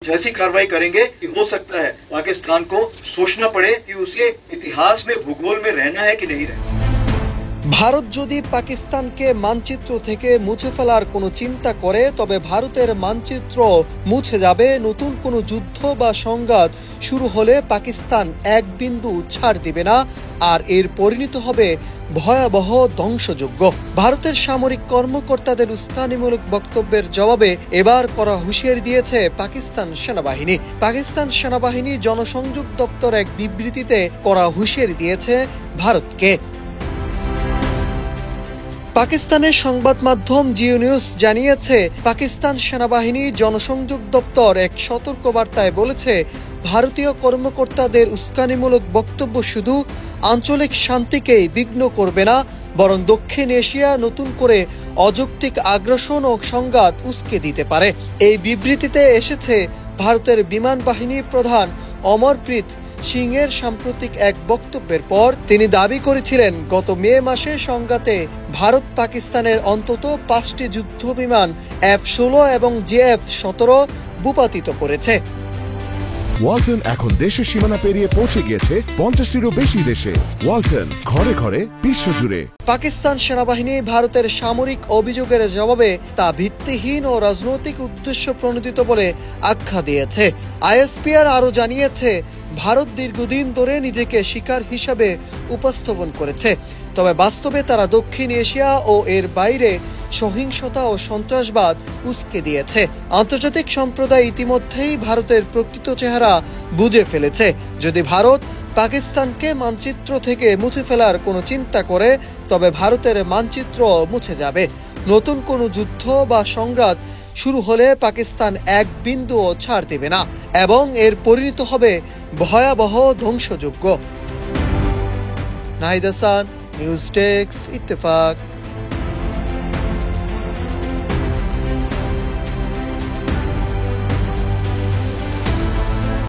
ऐसी कार्रवाई करेंगे कि हो सकता है पाकिस्तान को सोचना पड़े कि उसे इतिहास में भूगोल में रहना है कि नहीं रहना। ভারত যদি পাকিস্তানকে মানচিত্র থেকে মুছে ফেলার কোনো চিন্তা করে তবে ভারতের মানচিত্র মুছে যাবে। নতুন কোনো যুদ্ধ বা সংঘাত শুরু হলে পাকিস্তান এক বিন্দু ছাড় দিবে না, আর এর পরিণত হবে ভয়াবহ ধ্বংসযজ্ঞ। ভারতের সামরিক কর্মকর্তাদের উস্কানিমূলক বক্তব্যের জবাবে এবার কড়া হুঁশিয়ারি দিয়েছে পাকিস্তান সেনাবাহিনী। পাকিস্তান সেনাবাহিনী জনসংযোগ দপ্তর এক বিবৃতিতে কড়া হুঁশিয়ারি দিয়েছে ভারতকে। পাকিস্তানের সংবাদ মাধ্যম জিও নিউজ জানিয়েছে, পাকিস্তান সেনাবাহিনী জনসংযোগ দপ্তর এক সতর্কবার্তায় বলেছে, ভারতীয় কর্মকর্তাদের উস্কানিমূলক বক্তব্য শুধু আঞ্চলিক শান্তিকেই বিঘ্ন করবে না, বরং দক্ষিণ এশিয়া নতুন করে অযৌক্তিক আগ্রাসন ও সংঘাত উস্কে দিতে পারে। এই বিবৃতিতে এসেছে ভারতের বিমান বাহিনী প্রধান অমরপ্রীত সিংয়ের সাম্প্রতিক এক বক্তব্যের পর। তিনি দাবি করেছিলেন, গত মে মাসে সংঘাতে ভারত পাকিস্তানের অন্তত 5টি যুদ্ধ বিমান F-16 এবং JF-17 ভূপাতিত করেছে। ওয়ালটন এখন দেশের সীমানা পেরিয়ে পৌঁছে গিয়েছে 50টিরও বেশি দেশে। ওয়ালটন, ঘরে ঘরে বিশ্বজুড়ে। পাকিস্তান সেনাবাহিনী ভারতের সামরিক অভিযোগের জবাবে তা ভিত্তিহীন ও রাজনৈতিক উদ্দেশ্য প্রণোদিত বলে আখ্যা দিয়েছে। ISPR আরও জানিয়েছে, ভারত দীর্ঘদিন ধরে নিজেকে শিকার হিসাবে উপস্থাপন করেছে, তবে বাস্তবে তারা দক্ষিণ এশিয়া ও এর বাইরে সহিংসতা ও সন্ত্রাসবাদ উস্কে দিয়েছে। আন্তর্জাতিক সম্প্রদায় ইতিমধ্যেই ভারতের প্রকৃত চেহারা বুঝে ফেলেছে। যদি ভারত পাকিস্তানকে মানচিত্র থেকে মুছে ফেলার কোনো চিন্তা করে তবে ভারতের মানচিত্র মুছে যাবে। নতুন কোনো যুদ্ধ বা সংঘাত শুরু হলে পাকিস্তান এক বিন্দুও ছাড় দেবে না এবং এর পরিণত হবে ভয়াবহ ধ্বংসযজ্ঞ। Nahid Hasan, news desk, Ittefaq.